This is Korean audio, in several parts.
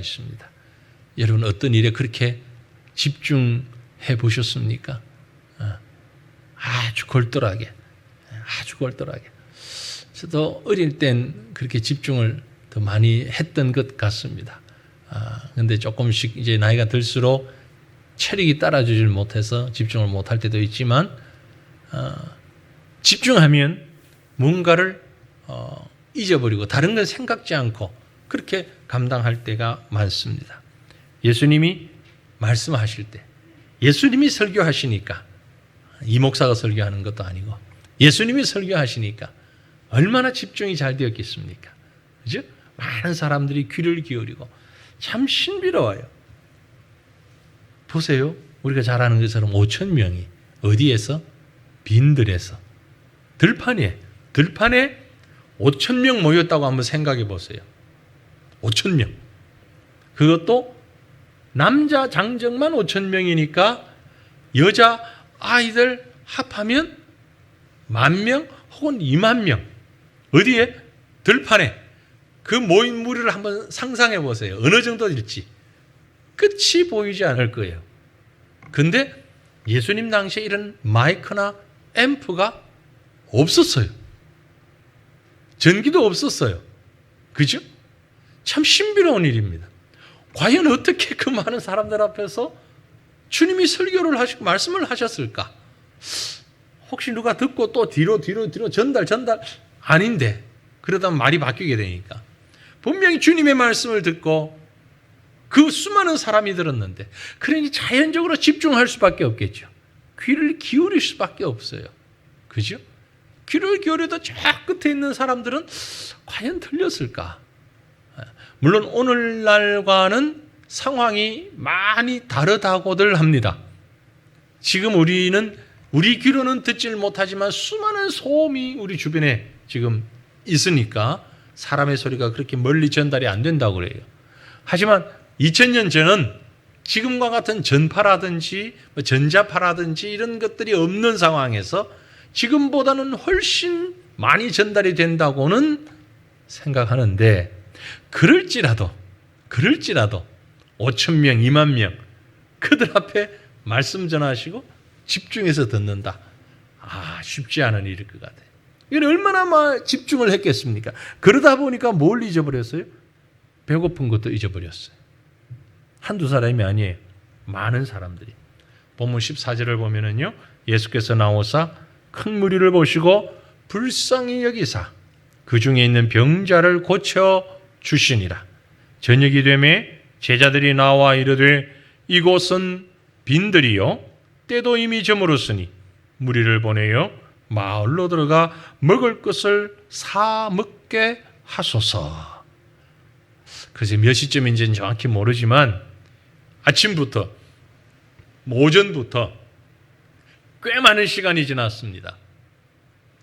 있습니다. 여러분 어떤 일에 그렇게 집중해 보셨습니까? 아주 골똘하게. 저도 어릴 땐 그렇게 집중을 더 많이 했던 것 같습니다. 근데 조금씩 이제 나이가 들수록 체력이 따라주질 못해서 집중을 못할 때도 있지만, 집중하면 뭔가를 잊어버리고 다른 건 생각지 않고 그렇게 감당할 때가 많습니다. 예수님이 말씀하실 때, 예수님이 설교하시니까, 이 목사가 설교하는 것도 아니고 예수님이 설교하시니까 얼마나 집중이 잘 되었겠습니까? 그죠? 많은 사람들이 귀를 기울이고 참 신비로워요. 보세요. 우리가 잘 아는 것처럼 5천 명이 어디에서? 빈들에서. 들판에 5천 명 모였다고 한번 생각해 보세요. 5천 명. 그것도 남자 장정만 5천 명이니까 여자 아이들 합하면 10,000명 혹은 20,000명. 어디에? 들판에. 그 모인 무리를 한번 상상해 보세요. 어느 정도 될지. 끝이 보이지 않을 거예요. 근데 예수님 당시에 이런 마이크나 앰프가 없었어요. 전기도 없었어요. 그죠? 참 신비로운 일입니다. 과연 어떻게 그 많은 사람들 앞에서 주님이 설교를 하시고 말씀을 하셨을까? 혹시 누가 듣고 또 뒤로 전달 아닌데, 그러다 말이 바뀌게 되니까 분명히 주님의 말씀을 듣고 그 수많은 사람이 들었는데, 그러니 자연적으로 집중할 수밖에 없겠죠. 귀를 기울일 수밖에 없어요. 그죠? 귀를 기울여도 저 끝에 있는 사람들은 과연 들렸을까? 물론 오늘날과는 상황이 많이 다르다고들 합니다. 지금 우리 귀로는 듣질 못하지만 수많은 소음이 우리 주변에 지금 있으니까 사람의 소리가 그렇게 멀리 전달이 안 된다고 그래요. 하지만 2000년 전은 지금과 같은 전파라든지 전자파라든지 이런 것들이 없는 상황에서 지금보다는 훨씬 많이 전달이 된다고는 생각하는데, 그럴지라도 5,000명, 20,000명 그들 앞에 말씀 전하시고 집중해서 듣는다. 쉽지 않은 일일 것 같아요. 이건 얼마나 집중을 했겠습니까? 그러다 보니까 뭘 잊어버렸어요? 배고픈 것도 잊어버렸어요. 한두 사람이 아니에요. 많은 사람들이. 본문 14절을 보면은요, 예수께서 나오사 큰 무리를 보시고 불쌍히 여기사 그 중에 있는 병자를 고쳐 주시니라. 저녁이 되매 제자들이 나와 이르되 이곳은 빈들이요 때도 이미 저물었으니 무리를 보내어 마을로 들어가 먹을 것을 사 먹게 하소서. 그래서 몇 시쯤인지는 정확히 모르지만 아침부터 오전부터 꽤 많은 시간이 지났습니다.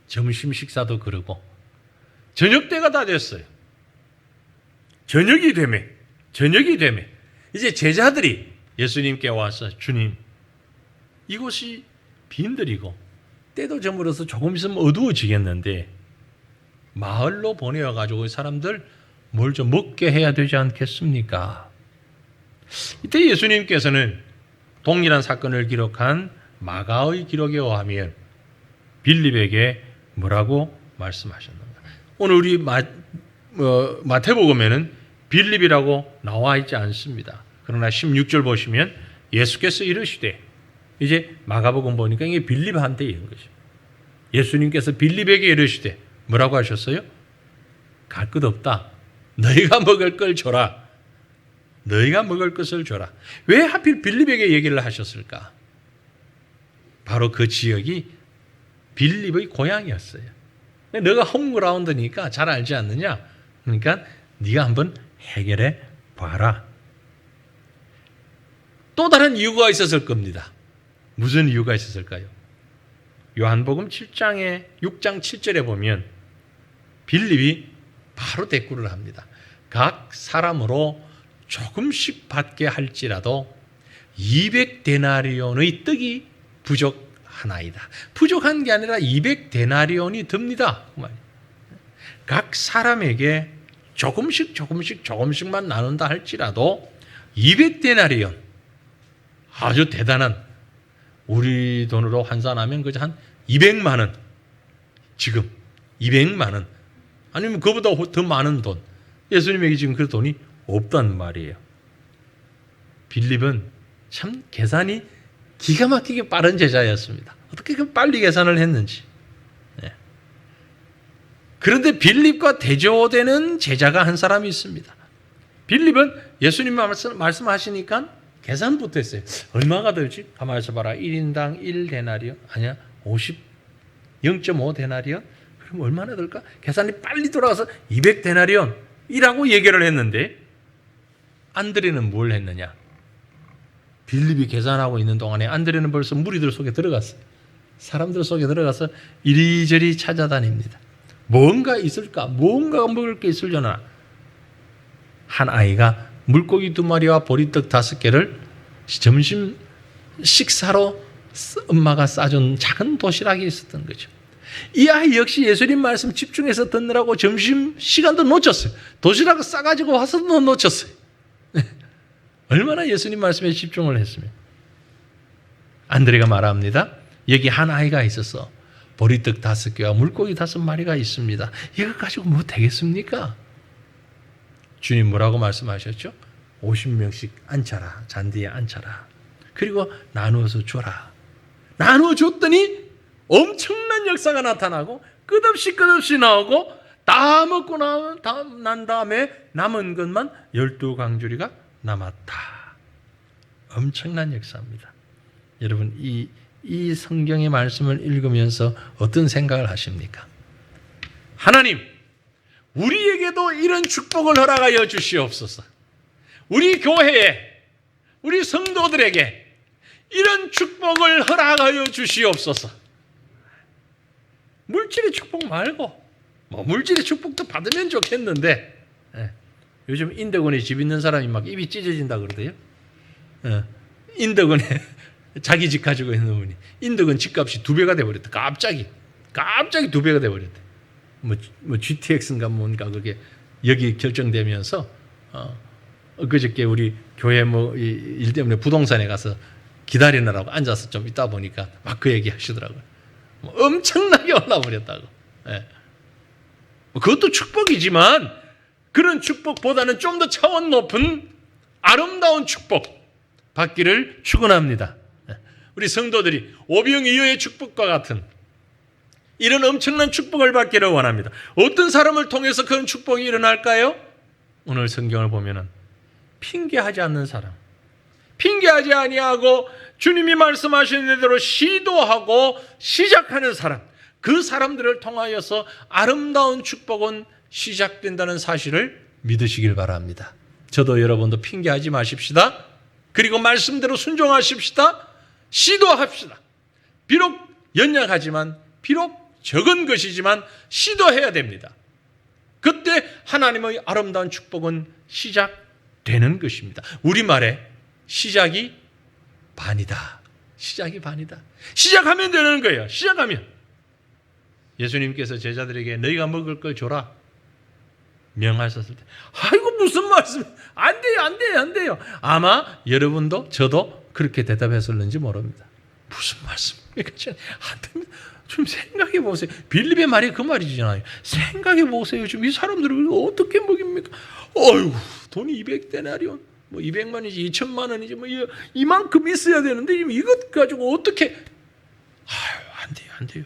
점심 식사도 그러고 저녁 때가 다 됐어요. 저녁이 되매 이제 제자들이 예수님께 와서, 주님, 이곳이 빈들이고 때도 저물어서 조금 있으면 어두워지겠는데 마을로 보내어가지고 사람들 뭘 좀 먹게 해야 되지 않겠습니까? 이때 예수님께서는 동일한 사건을 기록한 마가의 기록에 의하면 빌립에게 뭐라고 말씀하셨는가? 오늘 우리 마태복음에는 빌립이라고 나와 있지 않습니다. 그러나 16절 보시면 예수께서 이르시되, 이제 마가복음 보니까 이게 빌립한테 이런 것이죠. 예수님께서 빌립에게 이르시되 뭐라고 하셨어요? 갈 것 없다. 너희가 먹을 걸 줘라. 너희가 먹을 것을 줘라. 왜 하필 빌립에게 얘기를 하셨을까? 바로 그 지역이 빌립의 고향이었어요. 너가 홈그라운드니까 잘 알지 않느냐? 그러니까 네가 한번 해결해 봐라. 또 다른 이유가 있었을 겁니다. 무슨 이유가 있었을까요? 요한복음 6장 7절에 보면 빌립이 바로 대꾸를 합니다. 각 사람으로 조금씩 받게 할지라도 200데나리온의 떡이 부족하나이다. 부족한 게 아니라 200데나리온이 듭니다. 각 사람에게 조금씩만 나눈다 할지라도 200데나리온, 아주 대단한, 우리 돈으로 환산하면 그저 한 200만 원, 지금 200만 원, 아니면 그보다 더 많은 돈, 예수님에게 지금 그 돈이 없단 말이에요. 빌립은 참 계산이 기가 막히게 빠른 제자였습니다. 어떻게 그 빨리 계산을 했는지. 네. 그런데 빌립과 대조되는 제자가 한 사람이 있습니다. 빌립은 예수님 말씀하시니까 계산부터 했어요. 얼마가 들지? 가만히 있어봐라. 1인당 1데나리온? 아니야, 0.5데나리온? 그럼 얼마나 들까? 계산이 빨리 돌아가서 200데나리온이라고 얘기를 했는데, 안드레는 뭘 했느냐? 빌립이 계산하고 있는 동안에 안드레는 벌써 무리들 속에 들어갔어요. 사람들 속에 들어가서 이리저리 찾아다닙니다. 뭔가 있을까? 뭔가 먹을 게 있으려나? 한 아이가 물고기 2마리와 보리떡 5개를 점심 식사로 엄마가 싸준 작은 도시락이 있었던 거죠. 이 아이 역시 예수님 말씀 집중해서 듣느라고 점심 시간도 놓쳤어요. 도시락을 싸가지고 와서도 놓쳤어요. 얼마나 예수님 말씀에 집중을 했으면. 안드레가 말합니다. 여기 한 아이가 있어서 보리떡 5개와 물고기 5마리가 있습니다. 이거 가지고 뭐 되겠습니까? 주님 뭐라고 말씀하셨죠? 50명씩 앉혀라. 잔디에 앉혀라. 그리고 나누어서 줘라. 나누어줬더니 엄청난 역사가 나타나고 끝없이 나오고 다 먹고 난 다음에 남은 것만 12광주리가 남았다. 엄청난 역사입니다. 여러분 이 성경의 말씀을 읽으면서 어떤 생각을 하십니까? 하나님, 우리에게도 이런 축복을 허락하여 주시옵소서. 우리 교회에, 우리 성도들에게 이런 축복을 허락하여 주시옵소서. 물질의 축복 말고, 물질의 축복도 받으면 좋겠는데, 요즘 인덕원에 집 있는 사람이 막 입이 찢어진다 그러대요. 인덕원에 자기 집 가지고 있는 분이 인덕원 집값이 2배가 돼버렸다. 갑자기 2배가 돼버렸대. 뭐 GTX인가 뭔가 그게 여기 결정되면서 그저께 우리 교회 일 때문에 부동산에 가서 기다리느라고 앉아서 좀 있다 보니까 막 그 얘기 하시더라고요. 엄청나게 올라버렸다고. 예. 그것도 축복이지만 그런 축복보다는 좀 더 차원 높은 아름다운 축복 받기를 축원합니다. 우리 성도들이 오병이어의 축복과 같은 이런 엄청난 축복을 받기를 원합니다. 어떤 사람을 통해서 그런 축복이 일어날까요? 오늘 성경을 보면은 핑계하지 않는 사람, 핑계하지 아니하고 주님이 말씀하시는 대로 시도하고 시작하는 사람, 그 사람들을 통하여서 아름다운 축복은 시작된다는 사실을 믿으시길 바랍니다. 저도 여러분도 핑계하지 마십시다. 그리고 말씀대로 순종하십시다. 시도합시다. 비록 연약하지만, 비록 적은 것이지만 시도해야 됩니다. 그때 하나님의 아름다운 축복은 시작되는 것입니다. 우리말에 시작이 반이다. 시작이 반이다. 시작하면 되는 거예요. 시작하면. 예수님께서 제자들에게 너희가 먹을 걸 줘라 명하셨을 때, 아이고 무슨 말씀, 안 돼요. 아마 여러분도 저도 그렇게 대답했을는지 모릅니다. 무슨 말씀입니까? 안 됩니다. 좀 생각해 보세요. 빌립의 말이 그 말이잖아요. 생각해 보세요. 지금 이 사람들을 어떻게 먹입니까? 어휴, 돈이 200데나리온, 뭐 200만이지, 2천만 원이지, 뭐 이만큼 있어야 되는데 이것 가지고 어떻게? 아유, 안 돼요.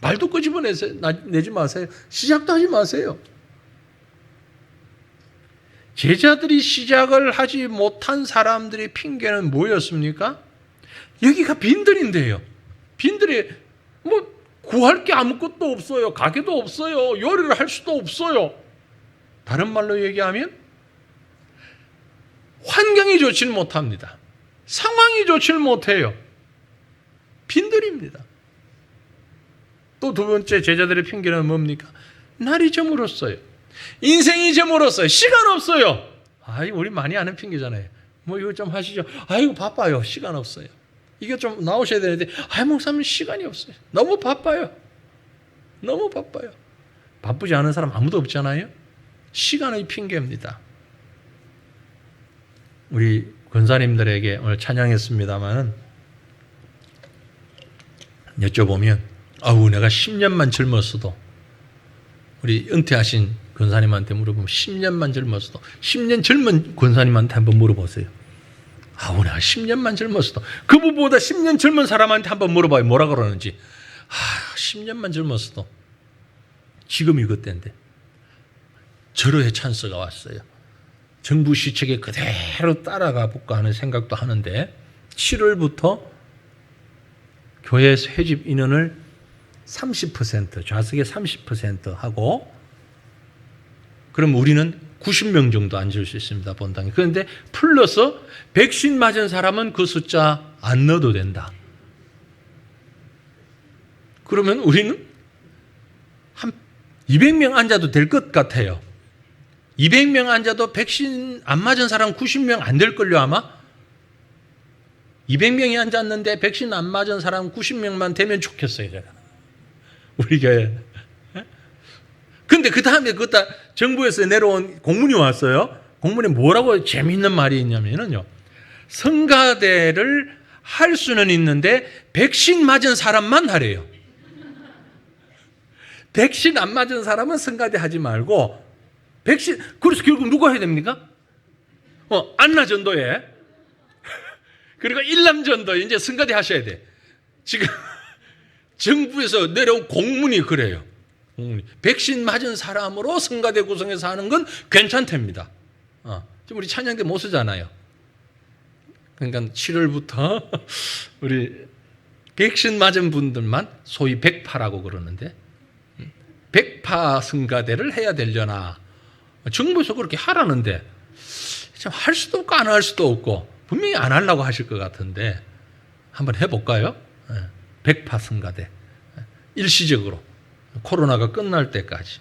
말도 끄집어내지 마세요. 시작도 하지 마세요. 제자들이 시작을 하지 못한 사람들의 핑계는 뭐였습니까? 여기가 빈들인데요. 빈들이 뭐 구할 게 아무것도 없어요. 가게도 없어요. 요리를 할 수도 없어요. 다른 말로 얘기하면 환경이 좋지는 못합니다. 상황이 좋지는 못해요. 빈들입니다. 또 두 번째 제자들의 핑계는 뭡니까? 날이 저물었어요. 인생이 저물었어요. 시간 없어요. 우리 많이 아는 핑계잖아요. 뭐 이거 좀 하시죠. 이거 바빠요. 시간 없어요. 이거 좀 나오셔야 되는데 목사님 시간이 없어요. 너무 바빠요. 바쁘지 않은 사람 아무도 없잖아요. 시간의 핑계입니다. 우리 권사님들에게 오늘 찬양했습니다마는 여쭤보면 내가 10년만 젊었어도, 우리 은퇴하신 권사님한테 물어보면 10년만 젊었어도, 10년 젊은 권사님한테 한번 물어보세요. 내가 10년만 젊었어도, 그분보다 10년 젊은 사람한테 한번 물어봐요. 뭐라 그러는지. 10년만 젊었어도 지금이 그때인데 절호의 찬스가 왔어요. 정부 시책에 그대로 따라가 볼까 하는 생각도 하는데 7월부터 교회 회집 인원을 30%, 좌석의 30% 하고, 그럼 우리는 90명 정도 앉을 수 있습니다, 본당에. 그런데 플러스 백신 맞은 사람은 그 숫자 안 넣어도 된다. 그러면 우리는 한 200명 앉아도 될 것 같아요. 200명 앉아도 백신 안 맞은 사람 90명 안 될걸요, 아마? 200명이 앉았는데 백신 안 맞은 사람 90명만 되면 좋겠어요, 제가. 우리 교회. 근데 그 다음에 정부에서 내려온 공문이 왔어요. 공문에 뭐라고 재미있는 말이 있냐면요. 성가대를 할 수는 있는데 백신 맞은 사람만 하래요. 백신 안 맞은 사람은 성가대 하지 말고, 그래서 결국 누가 해야 됩니까? 안나전도에. 그리고 일남전도에 이제 성가대 하셔야 돼. 지금 정부에서 내려온 공문이 그래요. 백신 맞은 사람으로 성가대 구성해서 하는 건 괜찮답니다. 지금 우리 찬양대 못 쓰잖아요. 그러니까 7월부터 우리 백신 맞은 분들만 소위 백파라고 그러는데, 백파 성가대를 해야 되려나. 정부에서 그렇게 하라는데 참 할 수도 없고 안 할 수도 없고, 분명히 안 하려고 하실 것 같은데 한번 해볼까요? 백파 성가대. 일시적으로 코로나가 끝날 때까지.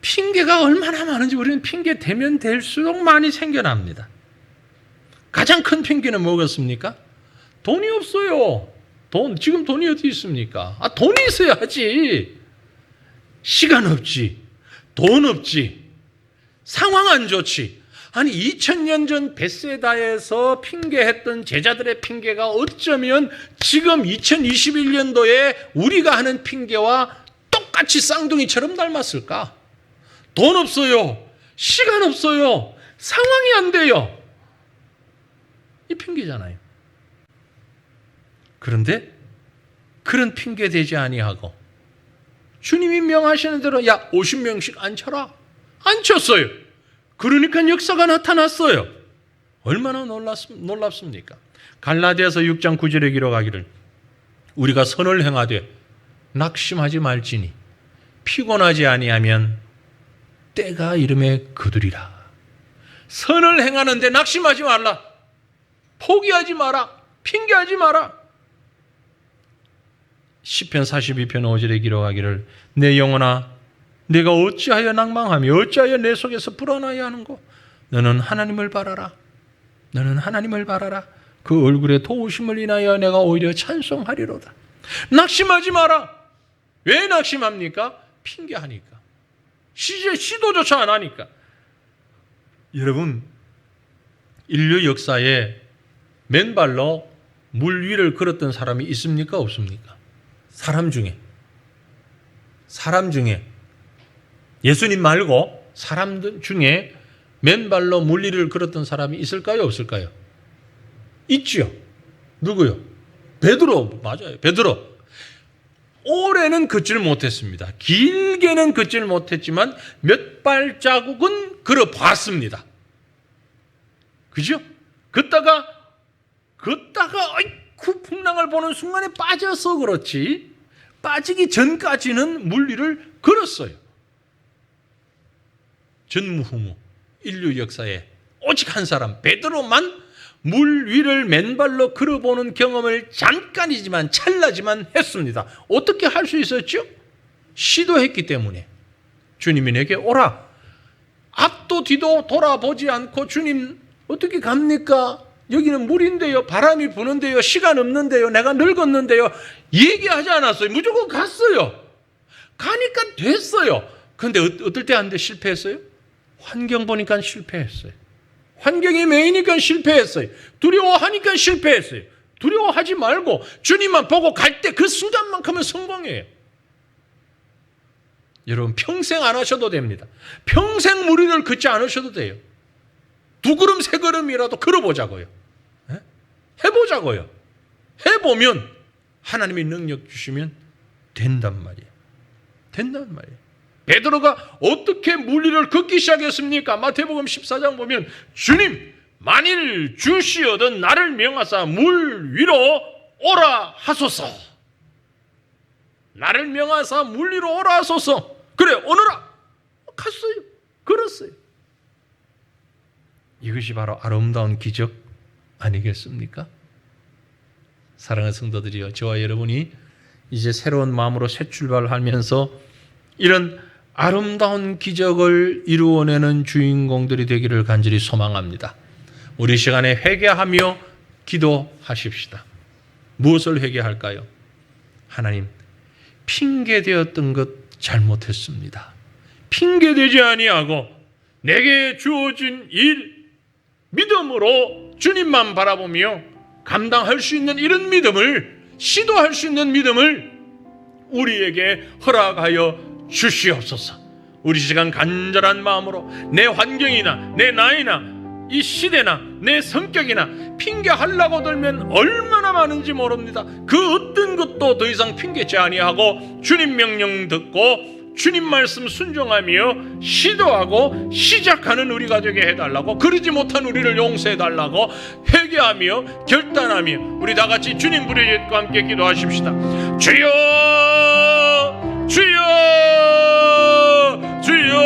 핑계가 얼마나 많은지 우리는 핑계 대면 될수록 많이 생겨납니다. 가장 큰 핑계는 뭐겠습니까? 돈이 없어요. 지금 돈이 어디 있습니까? 돈이 있어야 하지. 시간 없지. 돈 없지. 상황 안 좋지. 2000년 전 벳세다에서 핑계했던 제자들의 핑계가 어쩌면 지금 2021년도에 우리가 하는 핑계와 똑같이 쌍둥이처럼 닮았을까? 돈 없어요. 시간 없어요. 상황이 안 돼요. 이 핑계잖아요. 그런데 그런 핑계 대지 아니하고 주님이 명하시는 대로 50명씩 앉혀라. 앉혔어요. 그러니까 역사가 나타났어요. 얼마나 놀랍습니까? 갈라디아서 6장 9절에 기록하기를 우리가 선을 행하되 낙심하지 말지니 피곤하지 아니하면 때가 이름에 거두리라. 선을 행하는데 낙심하지 말라. 포기하지 마라. 핑계하지 마라. 시편 42편 5절에 기록하기를 내 영혼아 내가 어찌하여 낭망하며 어찌하여 내 속에서 불안하여 하는고 너는 하나님을 바라라. 너는 하나님을 바라라. 그 얼굴에 도우심을 인하여 내가 오히려 찬송하리로다. 낙심하지 마라. 왜 낙심합니까? 핑계하니까. 시도조차 안 하니까. 여러분, 인류 역사에 맨발로 물 위를 걸었던 사람이 있습니까? 없습니까? 사람 중에 예수님 말고 사람들 중에 맨발로 물 위를 걸었던 사람이 있을까요? 없을까요? 있죠. 누구요? 베드로. 맞아요. 베드로. 오래는 걷질 못했습니다. 길게는 걷질 못했지만 몇 발자국은 걸어봤습니다. 그죠? 걷다가 아이쿠 풍랑을 보는 순간에 빠져서 그렇지 빠지기 전까지는 물 위를 걸었어요. 전무후무 인류 역사에 오직 한 사람 베드로만 물 위를 맨발로 걸어보는 경험을 잠깐이지만 찰나지만 했습니다. 어떻게 할 수 있었죠? 시도했기 때문에. 주님이 내게 오라. 앞도 뒤도 돌아보지 않고 주님 어떻게 갑니까? 여기는 물인데요. 바람이 부는데요. 시간 없는데요. 내가 늙었는데요. 얘기하지 않았어요. 무조건 갔어요. 가니까 됐어요. 그런데 어떨 때 안 돼? 실패했어요? 환경 보니까 실패했어요. 환경이 메이니까 실패했어요. 두려워하니까 실패했어요. 두려워하지 말고 주님만 보고 갈 때 그 순간만큼은 성공이에요. 여러분 평생 안 하셔도 됩니다. 평생 무리를 걷지 않으셔도 돼요. 2걸음 3걸음이라도 걸어보자고요. 해보자고요. 해보면 하나님이 능력 주시면 된단 말이에요. 된단 말이에요. 베드로가 어떻게 물리를 걷기 시작했습니까? 마태복음 14장 보면 주님 만일 주시어든 나를 명하사 물 위로 오라 하소서. 나를 명하사 물 위로 오라 하소서. 그래 오너라. 갔어요. 걸었어요. 이것이 바로 아름다운 기적 아니겠습니까? 사랑하는 성도들이여, 저와 여러분이 이제 새로운 마음으로 새 출발하면서 이런 아름다운 기적을 이루어내는 주인공들이 되기를 간절히 소망합니다. 우리 시간에 회개하며 기도하십시다. 무엇을 회개할까요? 하나님, 핑계되었던 것 잘못했습니다. 핑계되지 아니하고 내게 주어진 일 믿음으로 주님만 바라보며 감당할 수 있는 이런 믿음을, 시도할 수 있는 믿음을 우리에게 허락하여 주시옵소서. 우리 시간 간절한 마음으로 내 환경이나 내 나이나 이 시대나 내 성격이나 핑계하려고 들면 얼마나 많은지 모릅니다. 그 어떤 것도 더 이상 핑계치 아니하고 주님 명령 듣고 주님 말씀 순종하며 시도하고 시작하는 우리가 되게 해달라고, 그러지 못한 우리를 용서해달라고 회개하며 결단하며 우리 다같이 주님 부르짖고 함께 기도하십시다. 주여 주여 주여.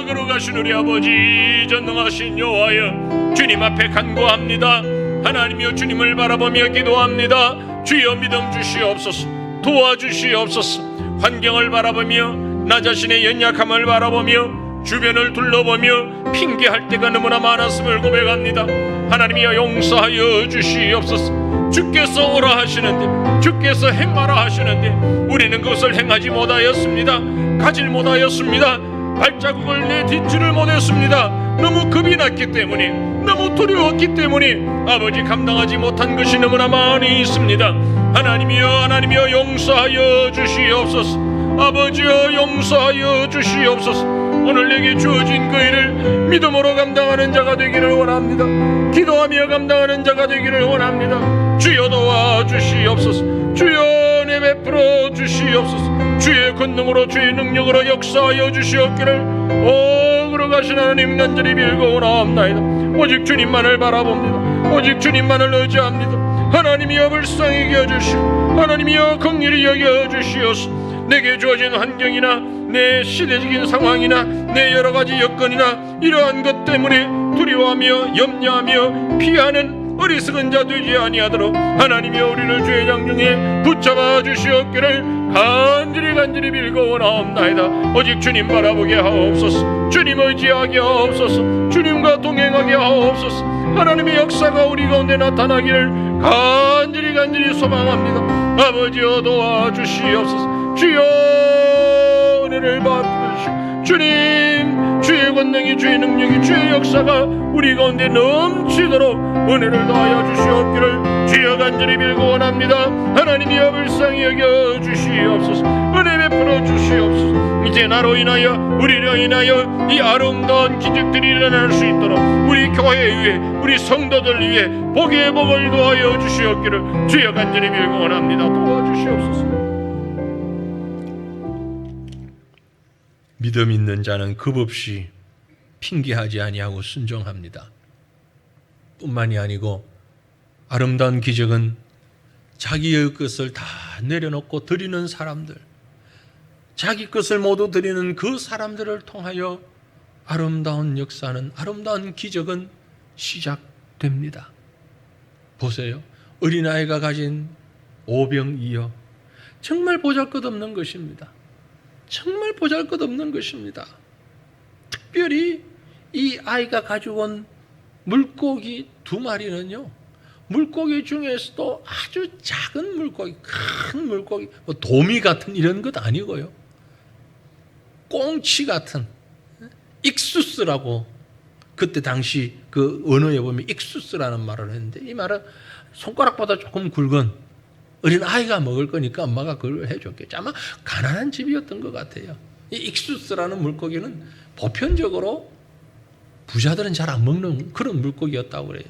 걸어가신 우리 아버지 전능하신 여호와여, 주님 앞에 간구합니다. 하나님이여, 주님을 바라보며 기도합니다. 주여 믿음 주시옵소서. 도와주시옵소서. 환경을 바라보며 나 자신의 연약함을 바라보며 주변을 둘러보며 핑계할 때가 너무나 많았음을 고백합니다. 하나님이여 용서하여 주시옵소서. 주께서 오라 하시는데, 주께서 행하라 하시는데 우리는 그것을 행하지 못하였습니다. 가질 못하였습니다. 발자국을 내딛지를 못했습니다. 너무 겁이 났기 때문에, 너무 두려웠기 때문에 아버지 감당하지 못한 것이 너무나 많이 있습니다. 하나님이여 용서하여 주시옵소서. 아버지여 용서하여 주시옵소서. 오늘 내게 주어진 그 일을 믿음으로 감당하는 자가 되기를 원합니다. 기도하며 감당하는 자가 되기를 원합니다. 주여 도와주시옵소서. 주여 내 베풀어 주시옵소서. 주의 권능으로 주의 능력으로 역사하여 주시옵기를 걸어가신 하나님 간절히 빌고 나옵나이다. 오직 주님만을 바라봅니다. 오직 주님만을 의지합니다. 하나님이여 불쌍히 여겨주시고 하나님이여 긍휼히 여겨주시옵소서. 내게 주어진 환경이나 내 시대적인 상황이나 내 여러가지 여건이나 이러한 것 때문에 두려워하며 염려하며 피하는 어리석은 자 되지 아니하도록 하나님이여 우리를 주의 장중에 붙잡아 주시옵기를 간절히 빌고 원하옵나이다. 오직 주님 바라보게 하옵소서. 주님 의지하게 하옵소서. 주님과 동행하게 하옵소서. 하나님의 역사가 우리 가운데 나타나기를 간절히 소망합니다. 아버지여 도와주시옵소서. 주여 은혜를 베푸시고 주님 주의 권능이, 주의 능력이, 주의 역사가 우리 가운데 넘치도록 은혜를 더하여 주시옵기를 주여 간절히 빌고 원합니다. 하나님이여 불쌍히 여겨 주시옵소서. 은혜 베풀어 주시옵소서. 이제 나로 인하여 우리로 인하여 이 아름다운 기적들이 일어날 수 있도록 우리 교회 위에 우리 성도들 위에 복의 복을 더하여 주시옵기를 주여 간절히 빌고 원합니다. 도와주시옵소서. 믿음 있는 자는 겁없이 핑계하지 아니하고 순종합니다. 뿐만이 아니고 아름다운 기적은 자기의 것을 다 내려놓고 드리는 사람들, 자기 것을 모두 드리는 그 사람들을 통하여 아름다운 역사는, 아름다운 기적은 시작됩니다. 보세요. 어린아이가 가진 오병이어, 정말 보잘것없는 것입니다. 정말 보잘것없는 것입니다. 특별히 이 아이가 가지고 온 물고기 2마리는요, 물고기 중에서도 아주 작은 물고기, 큰 물고기, 뭐 도미 같은 이런 것 아니고요, 꽁치 같은 익수스라고 그때 당시 그 언어에 보면 익수스라는 말을 했는데 이 말은 손가락보다 조금 굵은 어린 아이가 먹을 거니까 엄마가 그걸 해줬겠죠. 아마 가난한 집이었던 것 같아요. 이 익수스라는 물고기는 보편적으로 부자들은 잘 안 먹는 그런 물고기였다고 그래요.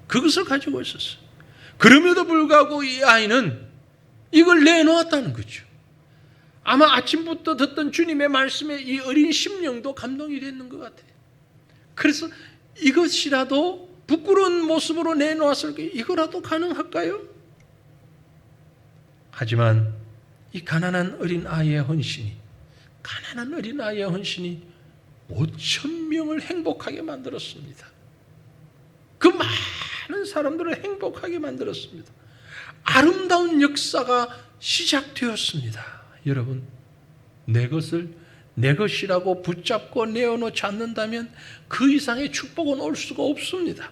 그것을 가지고 있었어요. 그럼에도 불구하고 이 아이는 이걸 내놓았다는 거죠. 아마 아침부터 듣던 주님의 말씀에 이 어린 심령도 감동이 됐는 것 같아요. 그래서 이것이라도 부끄러운 모습으로 내놓았을 거예요. 이거라도 가능할까요? 하지만 이 가난한 어린 아이의 헌신이 5천 명을 행복하게 만들었습니다. 그 많은 사람들을 행복하게 만들었습니다. 아름다운 역사가 시작되었습니다. 여러분, 내 것이라고 붙잡고 내어놓지 않는다면 그 이상의 축복은 올 수가 없습니다.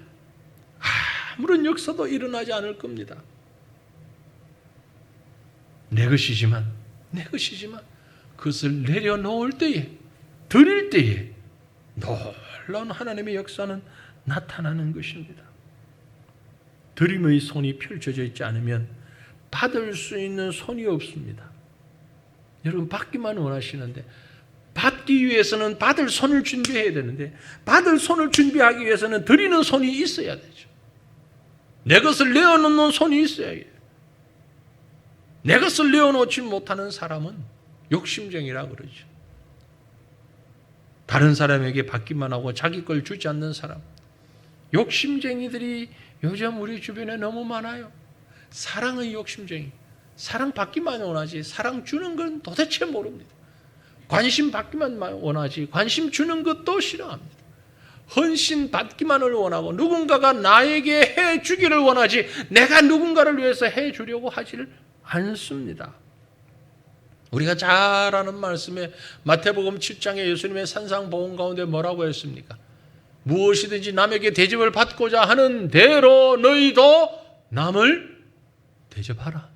아무런 역사도 일어나지 않을 겁니다. 내 것이지만 그것을 내려놓을 때에, 드릴 때에 놀라운 하나님의 역사는 나타나는 것입니다. 드림의 손이 펼쳐져 있지 않으면 받을 수 있는 손이 없습니다. 여러분, 받기만 원하시는데 받기 위해서는 받을 손을 준비해야 되는데 받을 손을 준비하기 위해서는 드리는 손이 있어야 되죠. 내 것을 내어놓는 손이 있어야 해요. 내 것을 내어놓지 못하는 사람은 욕심쟁이라 그러죠. 다른 사람에게 받기만 하고 자기 걸 주지 않는 사람, 욕심쟁이들이 요즘 우리 주변에 너무 많아요. 사랑의 욕심쟁이, 사랑 받기만 원하지 사랑 주는 건 도대체 모릅니다. 관심 받기만 원하지 관심 주는 것도 싫어합니다. 헌신 받기만을 원하고 누군가가 나에게 해주기를 원하지 내가 누군가를 위해서 해주려고 하지를 않습니다. 우리가 잘 아는 말씀에 마태복음 7장에 예수님의 산상보험 가운데 뭐라고 했습니까? 무엇이든지 남에게 대접을 받고자 하는 대로 너희도 남을 대접하라.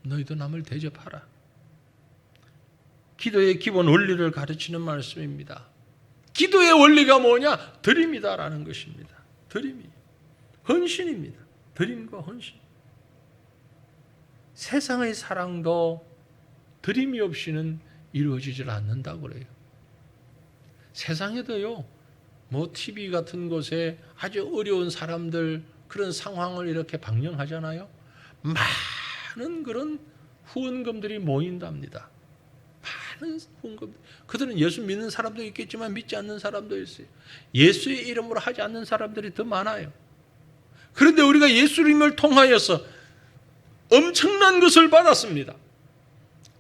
너희도 남을 대접하라. 기도의 기본 원리를 가르치는 말씀입니다. 기도의 원리가 뭐냐? 드림이다라는 것입니다. 드림이. 헌신입니다. 드림과 헌신. 세상의 사랑도 드림이 없이는 이루어지질 않는다고 그래요. 세상에도요, 뭐 TV 같은 곳에 아주 어려운 사람들 그런 상황을 이렇게 방영하잖아요. 많은 그런 후원금들이 모인답니다. 많은 후원금. 그들은 예수 믿는 사람도 있겠지만 믿지 않는 사람도 있어요. 예수의 이름으로 하지 않는 사람들이 더 많아요. 그런데 우리가 예수님을 통하여서 엄청난 것을 받았습니다.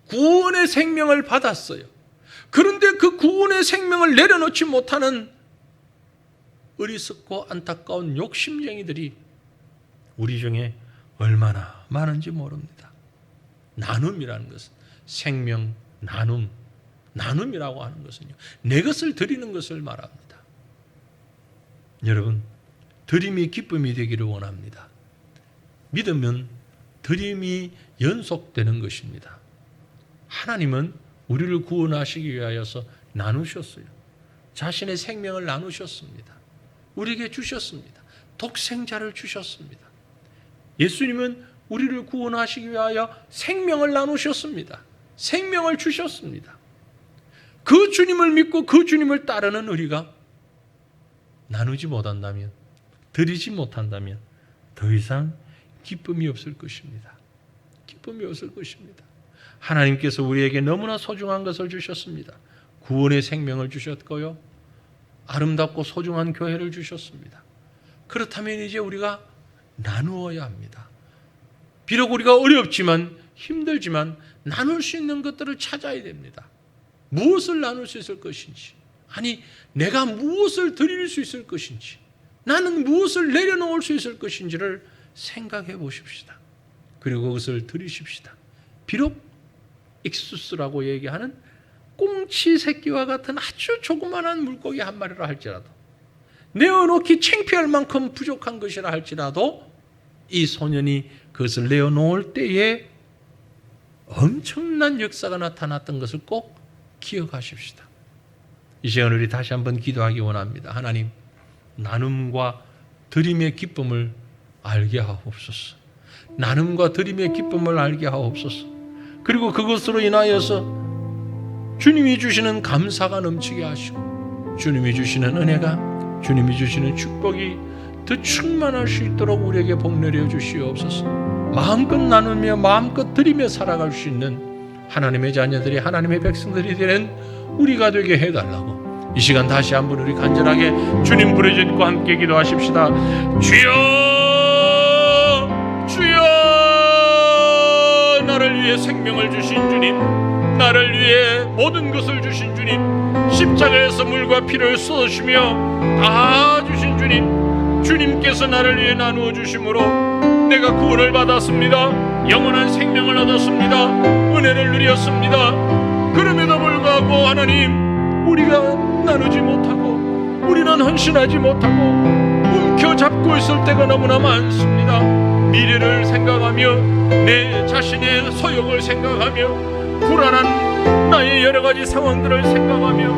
구원의 생명을 받았어요. 그런데 그 구원의 생명을 내려놓지 못하는 어리석고 안타까운 욕심쟁이들이 우리 중에 얼마나 많은지 모릅니다. 나눔이라는 것은 생명 나눔이라고 하는 것은요, 내 것을 드리는 것을 말합니다. 여러분, 드림이 기쁨이 되기를 원합니다. 믿으면 드림이 연속되는 것입니다. 하나님은 우리를 구원하시기 위하여서 나누셨어요. 자신의 생명을 나누셨습니다. 우리에게 주셨습니다. 독생자를 주셨습니다. 예수님은 우리를 구원하시기 위하여 생명을 나누셨습니다. 생명을 주셨습니다. 그 주님을 믿고 그 주님을 따르는 우리가 나누지 못한다면, 드리지 못한다면 더 이상 기쁨이 없을 것입니다. 기쁨이 없을 것입니다. 하나님께서 우리에게 너무나 소중한 것을 주셨습니다. 구원의 생명을 주셨고요, 아름답고 소중한 교회를 주셨습니다. 그렇다면 이제 우리가 나누어야 합니다. 비록 우리가 어렵지만 힘들지만 나눌 수 있는 것들을 찾아야 됩니다. 무엇을 나눌 수 있을 것인지, 아니 내가 무엇을 드릴 수 있을 것인지, 나는 무엇을 내려놓을 수 있을 것인지를 생각해 보십시다. 그리고 그것을 드리십시다. 비록 익수스라고 얘기하는 꽁치 새끼와 같은 아주 조그마한 물고기 한 마리라 할지라도, 내어놓기 창피할 만큼 부족한 것이라 할지라도 이 소년이 그것을 내어놓을 때에 엄청난 역사가 나타났던 것을 꼭 기억하십시다. 이 시간 우리 다시 한번 기도하기 원합니다. 하나님, 나눔과 드림의 기쁨을 알게 하옵소서. 나눔과 드림의 기쁨을 알게 하옵소서. 그리고 그것으로 인하여서 주님이 주시는 감사가 넘치게 하시고 주님이 주시는 은혜가, 주님이 주시는 축복이 더 충만할 수 있도록 우리에게 복 내려 주시옵소서. 마음껏 나누며 마음껏 드리며 살아갈 수 있는 하나님의 자녀들이, 하나님의 백성들이 되는 우리가 되게 해달라고 이 시간 다시 한번 우리 간절하게 주님 부르짖고 함께 기도하십시다. 주여, 주여, 나를 위해 생명을 주신 주님, 나를 위해 모든 것을 주신 주님, 십자가에서 물과 피를 쏟으시며 다 주신 주님, 주님께서 나를 위해 나누어 주심으로 내가 구원을 받았습니다. 영원한 생명을 얻었습니다. 은혜를 누렸습니다. 그럼에도 불구하고 하나님, 우리가 나누지 못하고 우리는 헌신하지 못하고 움켜잡고 있을 때가 너무나 많습니다. 미래를 생각하며 내 자신의 소욕을 생각하며 불안한 나의 여러 가지 상황들을 생각하며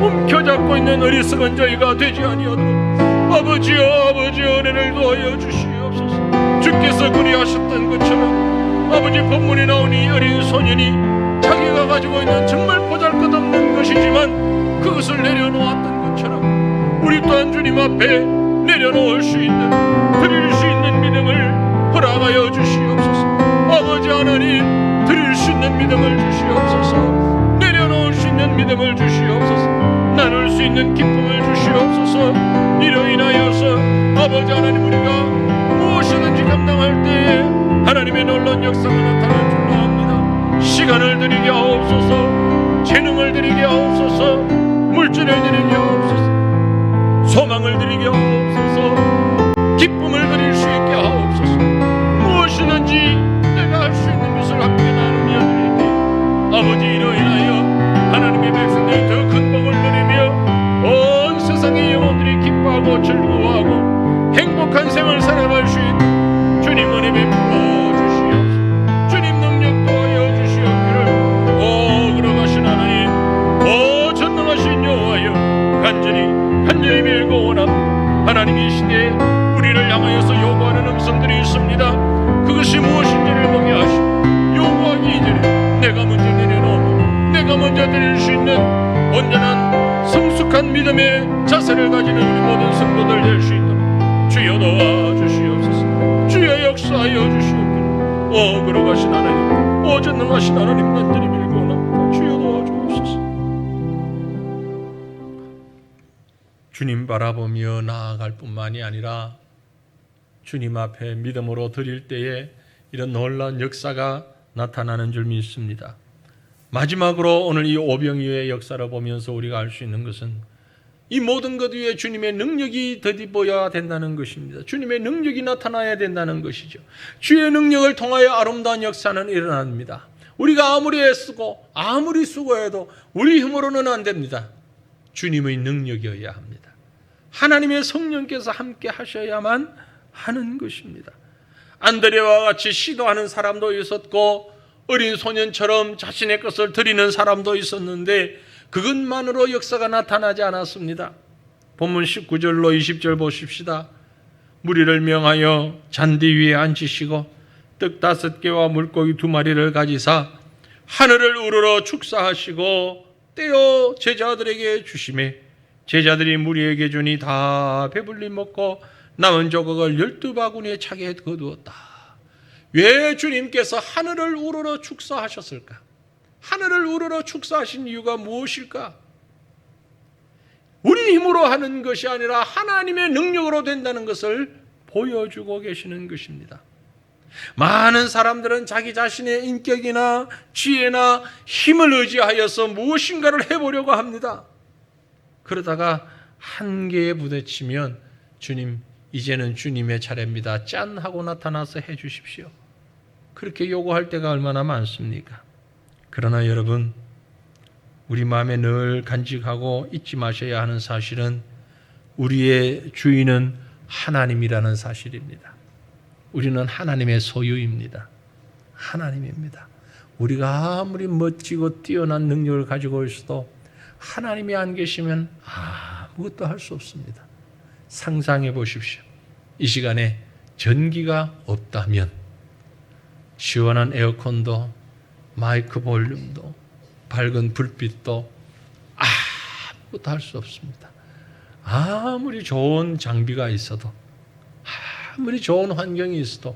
움켜잡고 있는 어리석은 저희가 되지 아니하도록 아버지여, 아버지여, 은혜를 도하여 주시옵소서. 주께서 그리하셨던 것처럼 아버지 본문에 나온 이 어린 소년이 자기가 가지고 있는 정말 보잘것없는 것이지만 그것을 내려놓았던 것처럼 우리 또한 주님 앞에 내려놓을 수 있는, 드릴 수 있는 믿음을 허락하여 주시옵소서. 아버지 하나님, 드릴 수 있는 믿음을 주시옵소서. 내려놓을 수 있는 믿음을 주시옵소서. 나눌 수 있는 기쁨을 주시옵소서. 이로 인하여서 아버지 하나님, 우리가 무엇이든지 감당할 때에 하나님의 놀라운 역사가 나타날 줄로 압니다. 시간을 드리게 하옵소서. 재능을 드리게 하옵소서. 물질을 드리게 하옵소서. 소망을 드리게 하옵소서. 기쁨을 드릴 수 있게 하옵소서. 무엇이든지 내가 할 수 있는 것을 함께 나누며 드리니 아버지, 이로 인하여 하나님의 백성들이 더 큰 복을 누리며 온 세상의 영혼들이 기뻐하고 즐거워하고 행복한 생을 살아갈 수 있는 주님 은혜 베풀어 주시옵소서. 주님 능력 도하여 주시옵기를 걸어가신 하나님, 전능하신 여호와여, 간절히 빌고 원합니다. 하나님, 이 시대에 우리를 향하여서 요구하는 음성들이 있습니다. 그것이 무엇인지를 보게 하시고 요구하기 이전에 내가 먼저 내려놓고 내가 먼저 드릴 수 있는 온전한 성숙한 믿음의 자세를 가지는 우리 모든 성도들 될 수 있도록 주여 도와주시옵소서. 주여 역사하여 주시옵기를 걸어가신 하나님, 전능하신 하나님, 간절히 빌고 원합니다. 주여 도와주옵소서. 주님 바라보며 나아갈 뿐만이 아니라 주님 앞에 믿음으로 드릴 때에 이런 놀라운 역사가 나타나는 줄 믿습니다. 마지막으로 오늘 이 오병이어의 역사를 보면서 우리가 알 수 있는 것은 이 모든 것 위에 주님의 능력이 덧입어야 된다는 것입니다. 주님의 능력이 나타나야 된다는 것이죠. 주의 능력을 통하여 아름다운 역사는 일어납니다. 우리가 아무리 애쓰고 아무리 수고해도 우리 힘으로는 안 됩니다. 주님의 능력이어야 합니다. 하나님의 성령께서 함께 하셔야만 하는 것입니다. 안드레와 같이 시도하는 사람도 있었고 어린 소년처럼 자신의 것을 드리는 사람도 있었는데 그것만으로 역사가 나타나지 않았습니다. 본문 19절로 20절 보십시다. 무리를 명하여 잔디 위에 앉히시고 떡 5개와 물고기 2마리를 가지사 하늘을 우러러 축사하시고 떼어 제자들에게 주시매 제자들이 무리에게 주니 다 배불리 먹고 남은 조각을 12바구니에 차게 거두었다. 왜 주님께서 하늘을 우러러 축사하셨을까? 하늘을 우러러 축사하신 이유가 무엇일까? 우리 힘으로 하는 것이 아니라 하나님의 능력으로 된다는 것을 보여주고 계시는 것입니다. 많은 사람들은 자기 자신의 인격이나 지혜나 힘을 의지하여서 무엇인가를 해보려고 합니다. 그러다가 한계에 부딪히면 주님, 이제는 주님의 차례입니다. 짠 하고 나타나서 해 주십시오. 그렇게 요구할 때가 얼마나 많습니까? 그러나 여러분, 우리 마음에 늘 간직하고 잊지 마셔야 하는 사실은 우리의 주인은 하나님이라는 사실입니다. 우리는 하나님의 소유입니다. 하나님입니다. 우리가 아무리 멋지고 뛰어난 능력을 가지고 있어도 하나님이 안 계시면 아무것도 할 수 없습니다. 상상해 보십시오. 이 시간에 전기가 없다면 시원한 에어컨도 마이크 볼륨도 밝은 불빛도 아무것도 할 수 없습니다. 아무리 좋은 장비가 있어도 아무리 좋은 환경이 있어도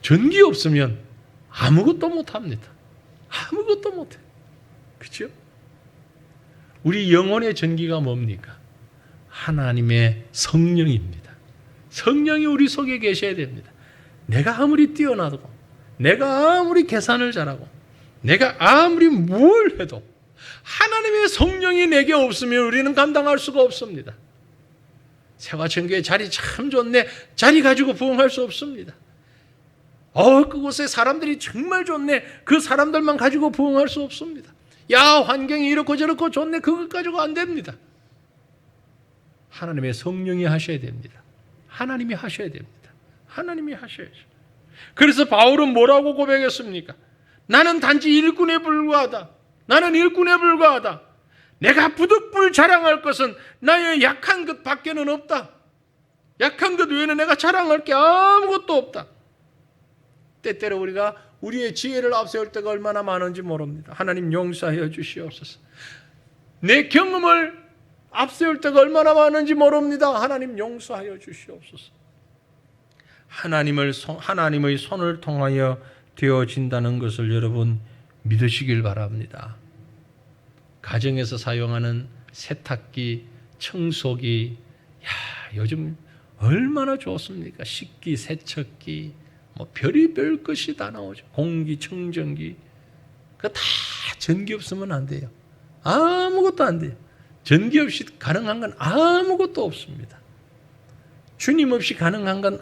전기 없으면 아무것도 못합니다. 아무것도 못해. 그렇죠? 우리 영혼의 전기가 뭡니까? 하나님의 성령입니다. 성령이 우리 속에 계셔야 됩니다. 내가 아무리 뛰어나도, 내가 아무리 계산을 잘하고, 내가 아무리 뭘 해도 하나님의 성령이 내게 없으면 우리는 감당할 수가 없습니다. 세화천교회 자리 참 좋네. 자리 가지고 부흥할 수 없습니다. 그곳에 사람들이 정말 좋네. 그 사람들만 가지고 부흥할 수 없습니다. 야, 환경이 이렇고 저렇고 좋네. 그것 가지고 안 됩니다. 하나님의 성령이 하셔야 됩니다. 하나님이 하셔야 됩니다. 하나님이 하셔야죠. 그래서 바울은 뭐라고 고백했습니까? 나는 단지 일꾼에 불과하다. 나는 일꾼에 불과하다. 내가 부득불 자랑할 것은 나의 약한 것 밖에는 없다. 약한 것 외에는 내가 자랑할 게 아무것도 없다. 때때로 우리가 우리의 지혜를 앞세울 때가 얼마나 많은지 모릅니다. 하나님 용서하여 주시옵소서. 내 경험을 앞세울 때가 얼마나 많은지 모릅니다. 하나님 용서하여 주시옵소서. 하나님의 손을 통하여 되어진다는 것을 여러분 믿으시길 바랍니다. 가정에서 사용하는 세탁기, 청소기, 요즘 얼마나 좋습니까? 식기, 세척기, 별의별 것이 다 나오죠. 공기청정기, 그거 다 전기 없으면 안 돼요. 아무것도 안 돼요. 전기 없이 가능한 건 아무것도 없습니다. 주님 없이 가능한 건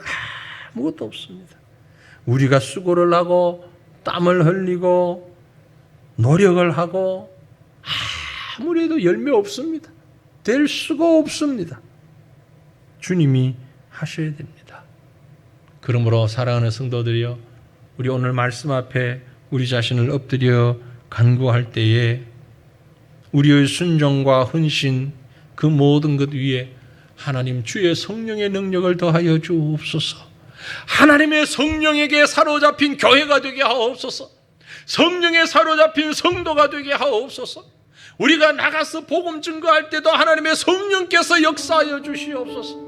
아무것도 없습니다. 우리가 수고를 하고 땀을 흘리고 노력을 하고 아무리 해도 열매 없습니다. 될 수가 없습니다. 주님이 하셔야 됩니다. 그러므로 사랑하는 성도들이여, 우리 오늘 말씀 앞에 우리 자신을 엎드려 간구할 때에 우리의 순종과 헌신, 그 모든 것 위에 하나님 주의 성령의 능력을 더하여 주옵소서. 하나님의 성령에게 사로잡힌 교회가 되게 하옵소서. 성령에 사로잡힌 성도가 되게 하옵소서. 우리가 나가서 복음 증거할 때도 하나님의 성령께서 역사하여 주시옵소서.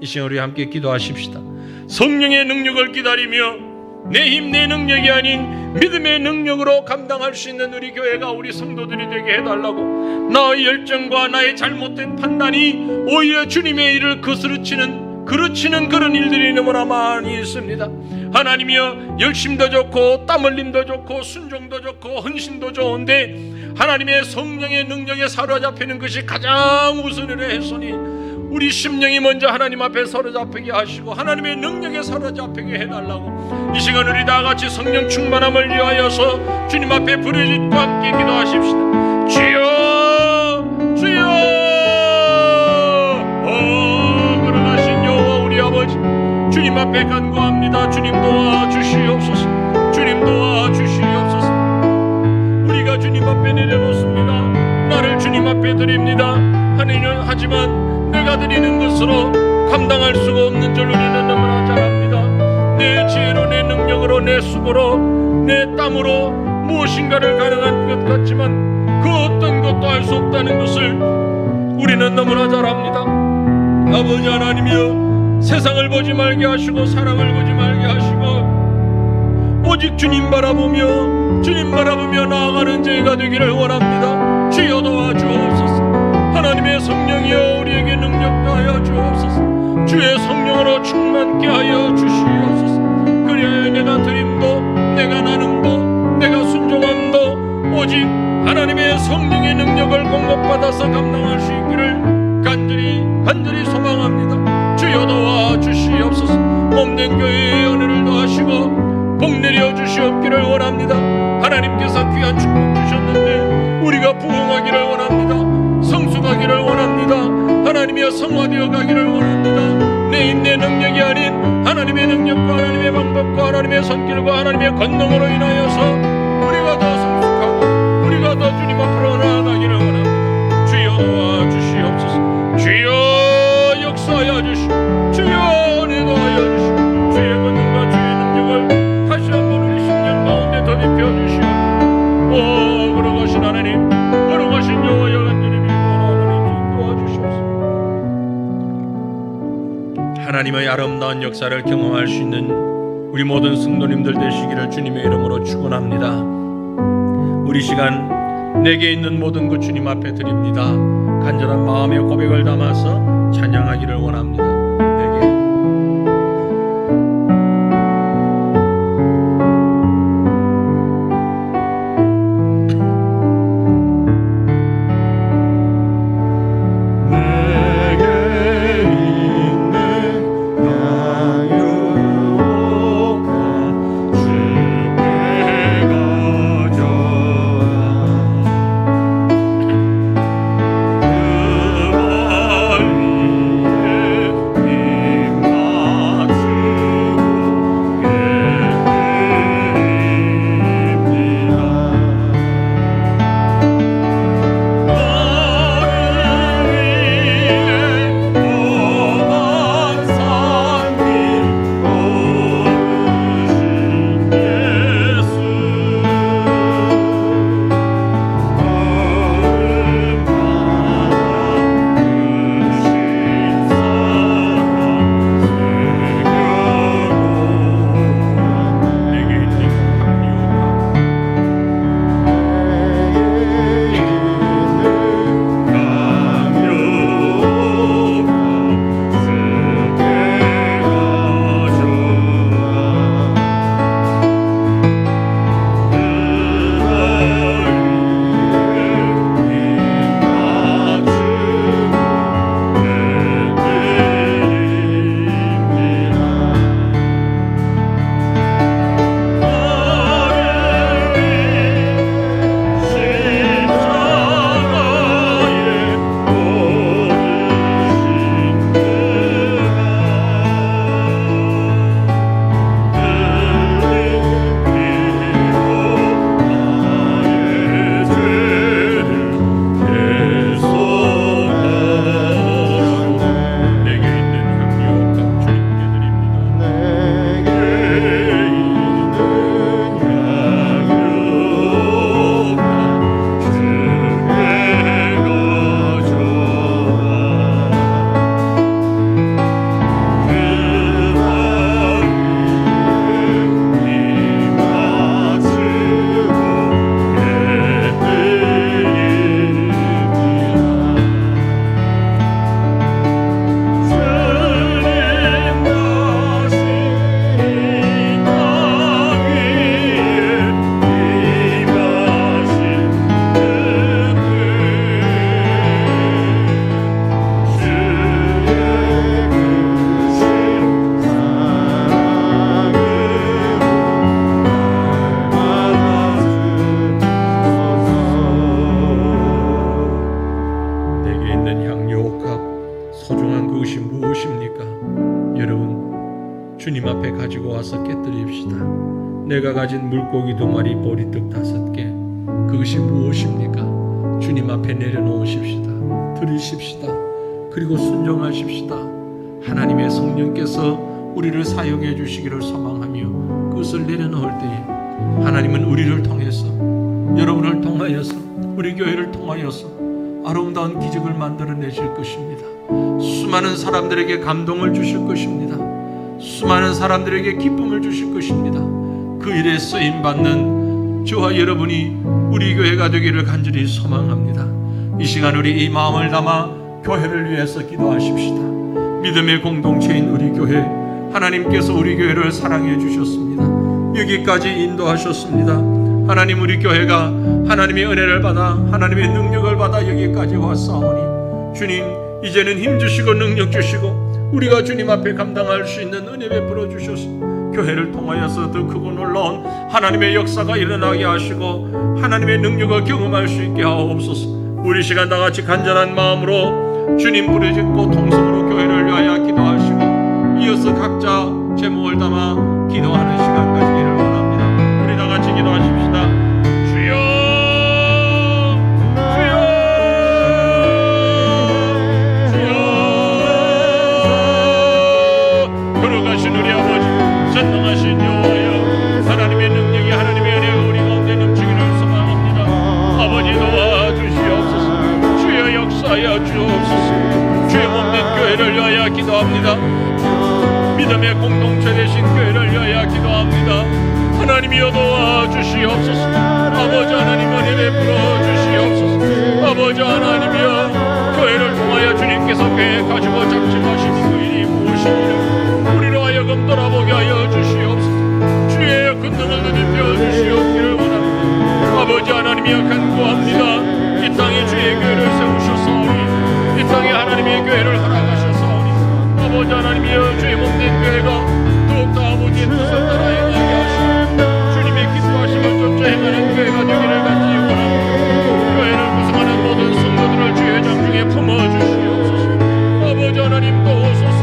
이 시간 우리 함께 기도하십시다. 성령의 능력을 기다리며 내 힘, 내 능력이 아닌 믿음의 능력으로 감당할 수 있는 우리 교회가, 우리 성도들이 되게 해달라고. 나의 열정과 나의 잘못된 판단이 오히려 주님의 일을 그르치는 그런 일들이 너무나 많이 있습니다. 하나님이여, 열심도 좋고 땀 흘림도 좋고 순종도 좋고 헌신도 좋은데 하나님의 성령의 능력에 사로잡히는 것이 가장 우선이라 했으니 우리 심령이 먼저 하나님 앞에 사로잡히게 하시고 하나님의 능력에 사로잡히게 해달라고. 이 시간 우리 다같이 성령 충만함을 위하여서 주님 앞에 부르짖고 함께 기도하십시다. 주여, 주여. 걸어가신 여호와 우리 아버지, 주님 앞에 간구합니다. 주님 도와주시옵소서. 주님 도와주시옵소서. 우리가 주님 앞에 내려놓습니다. 나를 주님 앞에 드립니다. 하지만 내가 드리는 것으로 감당할 수가 없는 줄 우리는 너무나 잘 압니다. 내 지혜로, 내 능력으로, 내 수고로, 내 땀으로 무엇인가를 가능한 것 같지만 그 어떤 것도 할 수 없다는 것을 우리는 너무나 잘 압니다. 아버지 하나님이여, 세상을 보지 말게 하시고 사람을 보지 말게 하시고 오직 주님 바라보며 나아가는 저희가 되기를 원합니다. 주여 도와주옵소서. 하나님의 성령이여, 우리에게 능력 더하여 주옵소서. 주의 성령으로 충만케 하여 주시옵소서. 그리하여 내가 드림도, 내가 나눔도, 내가 순종함도 오직 하나님의 성령의 능력을 공급받아서 감당할 수 있기를 간절히 소망합니다. 주여 도와주시옵소서. 몸된 교회의 은혜를 더하시고 복 내려 주시옵기를 원합니다. 하나님께서 귀한 축복 주셨는데 우리가 부흥하기를 원합니다. 성숙하기를 원합니다. 하나님이여, 성화되어 가기를 원합니다. 내 힘, 내 능력이 아닌 하나님의 능력과 하나님의 방법과 하나님의 손길과 하나님의 권능으로 인하여서 우리가 우리가 더 주님 앞으로 나아가기를 원합니다. 주여 도와주시옵소서. 주여 역사하여 주시오. 주여 은혜 도하여 주시오. 주의 권능과 주의 능력을 다시 한번 우리 심령 가운데 더입혀 주시오. 오 걸어가신 하나님, 걸어가신 여호와여 간절히 빌고 하나님 도와주시옵소서. 하나님의 아름다운 역사를 경험할 수 있는 우리 모든 성도님들 되시기를 주님의 이름으로 축원합니다. 우리 시간 내게 있는 모든 것 주님 앞에 드립니다. 간절한 마음의 고백을 담아서 찬양하기를 원합니다. 주님 앞에 가지고 와서 깨뜨립시다. 내가 가진 물고기 2마리, 보리떡 5개, 그것이 무엇입니까? 주님 앞에 내려놓으십시다. 들으십시다. 그리고 순종하십시다. 하나님의 성령께서 우리를 사용해 주시기를 소망하며 그것을 내려놓을 때에 하나님은 우리를 통해서, 여러분을 통하여서, 우리 교회를 통하여서 아름다운 기적을 만들어내실 것입니다. 수많은 사람들에게 감동을 주실 것입니다. 수많은 사람들에게 기쁨을 주실 것입니다. 그 일에 쓰임받는 저와 여러분이 우리 교회가 되기를 간절히 소망합니다. 이 시간 우리 이 마음을 담아 교회를 위해서 기도하십시다. 믿음의 공동체인 우리 교회, 하나님께서 우리 교회를 사랑해 주셨습니다. 여기까지 인도하셨습니다. 하나님, 우리 교회가 하나님의 은혜를 받아 하나님의 능력을 받아 여기까지 왔사오니 주님, 이제는 힘 주시고 능력 주시고 우리가 주님 앞에 감당할 수 있는 은혜 베풀어 주셔서 교회를 통하여서 더 크고 놀라운 하나님의 역사가 일어나게 하시고 하나님의 능력을 경험할 수 있게 하옵소서. 우리 시간 다 같이 간절한 마음으로 주님 부르짖고 통성으로 교회를 위하여 기도하시고 이어서 각자 제목을 담아 기도하는 시간 가지기를 원합니다. 우리 다 같이 기도하십시다. 주여 위하여 기도합니다. 믿음의 공동체 되신 교회를 위하여 기도합니다. 하나님이여 도와주시옵소서. 아버지 하나님 은혜 베풀어 주시옵소서. 아버지 하나님이여 교회를 통하여 주님께서 계획하시고 작정하신 그 일이 무엇인지를 우리로 하여금 돌아보게 하여 주시옵소서. 주의 큰 능을 느껴 주시옵기를 원합니다. 아버지 하나님이여 간구합니다. 이 땅에 주의 교회를 세우셨사오니 이 땅에 하나님의 교회를 허락하셨사오니 아버지 하나님이여 주의 몸된 교회가 더욱더 아버지의 뜻을 따라 행하게 하시고 주님의 기뻐하심을 쫓아 행하는 교회가 되기를 간절히 원합니다. 교회를 구성하는 모든 성도들을 주의 장중에 품어주시옵소서. 아버지 하나님 도우소서.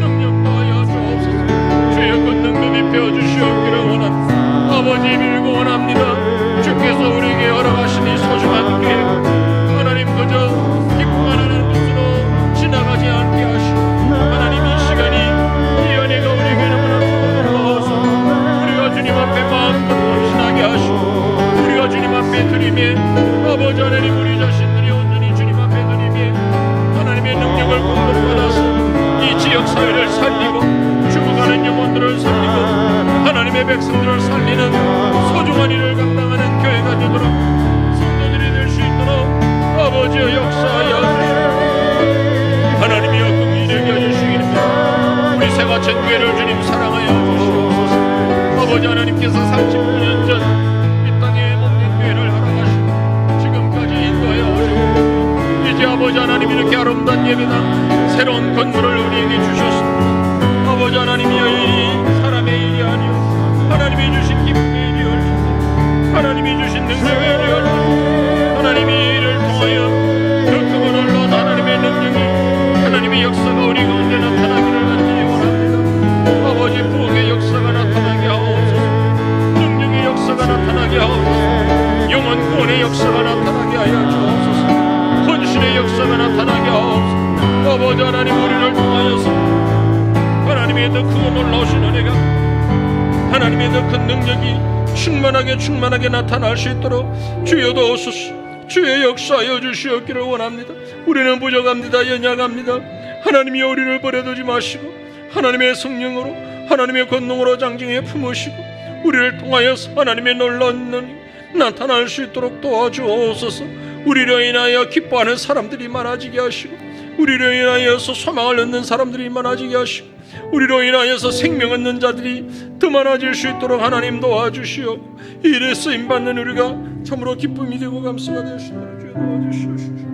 능력 더하여 주옵소서. 주의 권능 입혀 주시옵기를 원합니다. 아버지 빌고 원합니다. 주께서 우리에게 허락하시니 소중한 교회 하나님 그저 기쁨만 하는 것으로 지나가지 않게 하시고 하나님 이 시간이 이 은혜가 우리에게 너무나 놀라워서 우리가 주님 앞에 마음껏 헌신하게 하시고 우리가 주님 앞에 드리며 아버지 하나님 우리 자신들이 온전히 주님 앞에 드리며 하나님의 능력을 공급받아서 이 지역 사회를 살리고 죽어가는 영혼들을 살리고 하나님의 백성들을 살리는 소중한 일을 감당하는 교회가 되도록 성도들이 될 수 있도록 아버지의 역사하여 주시옵소서. 하나님이여 긍휼히 여겨주시기를 우리 새가천 교회를 주님 사랑하여 주시옵소서. 아버지 하나님께서 39년 전 이 땅에 몸된 교회를 허락하시고 지금까지 인도하여 오시고 이제 아버지 하나님 이렇게 아름다운 예배당 새로운 건물을 우리에게 주셨습니다. 아버지 하나님이여 이 사람의 일이 아니오 하나님이 주신 기쁨의 일이 옳으시고 하나님이 주신 능력의 일이 옳으시고 하나님이 이를 통하여 그 크고 놀라운 하나님의 능력이 하나님의 역사가 우리 가운데 나타나기를 간절히 원합니다. 아버지 부흥의 역사가 나타나게 하옵소서. 능력의 역사가 나타나게 하옵소서. 영원 구원의 역사가 나타나게 하여 주옵소서. 헌신의 역사가 나타나게 하옵소서. 아버지 하나님 우리를 통하여서 하나님의 더 크고 놀라우신 은혜가 하나님의 더 큰 능력이 충만하게 나타날 수 있도록 주여 도우소서. 주의 역사하여 주시옵기를 원합니다. 우리는 부족합니다. 연약합니다. 하나님이 우리를 버려두지 마시고 하나님의 성령으로 하나님의 권능으로 장정해 품으시고 우리를 통하여서 하나님의 놀라운 능력이 나타날 수 있도록 도와주옵소서. 우리로 인하여 기뻐하는 사람들이 많아지게 하시고 우리로 인하여서 소망을 얻는 사람들이 많아지게 하시고 우리로 인하여서 생명 얻는 자들이 더 많아질 수 있도록 하나님 도와주시옵고 이 일에 쓰임받는 우리가 참으로 기쁨이 되고 감사가 되시도록 주여 도와주시옵소서.